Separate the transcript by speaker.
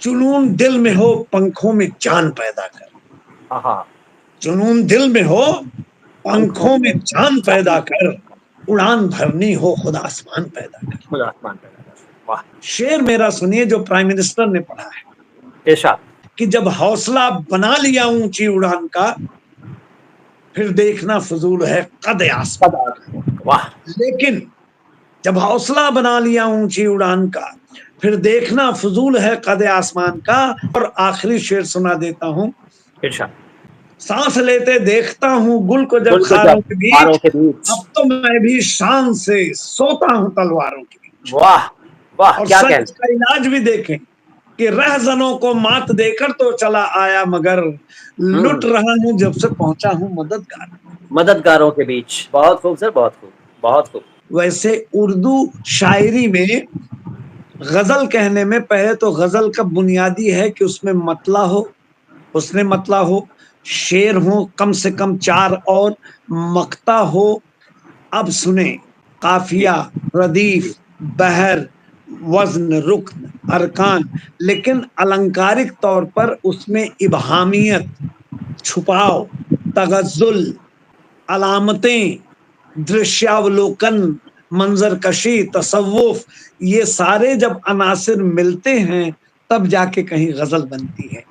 Speaker 1: जुनून दिल में हो पंखों में जान पैदा कर, जुनून दिल में हो पंखों में जान पैदा कर, उड़ान भरनी हो खुद आसमान पैदा कर। शेर मेरा सुनिए जो प्राइम मिनिस्टर ने पढ़ा है कि जब हौसला बना लिया ऊंची उड़ान का, फिर देखना फजूल है कद आसमान। लेकिन जब हौसला बना लिया ऊंची उड़ान का, फिर देखना फजूल है कद आसमान का। और आखिरी शेर सुना देता हूं, सांस लेते देखता हूं गुल को जब खारों के बीच, अब तो मैं भी शान से सोता हूं तलवारों के बीच।
Speaker 2: वाह वाह,
Speaker 1: और
Speaker 2: क्या
Speaker 1: सच का इलाज भी देखें कि रहजनों को मात देकर तो चला आया, मगर लुट रहा हूं जब से पहुंचा हूं
Speaker 2: मददगारों के बीच। बहुत खूब सर, बहुत खूब, बहुत खूब।
Speaker 1: वैसे उर्दू शायरी में गजल कहने में पहले तो गजल का बुनियादी है कि उसमें मतला हो, उसने मतला हो, शेर हो कम से कम 4 और मक्ता हो। अब सुने काफिया, रदीफ, बहर, वज्न, रुक्न, अरकान, लेकिन अलंकारिक तौर पर उसमें इबहामियत, छुपाव, तगज़ुल, अलामतें, दृश्यावलोकन, मंजर कशी, तसव्वुफ, ये सारे जब अनासिर मिलते हैं तब जाके कहीं गजल बनती है।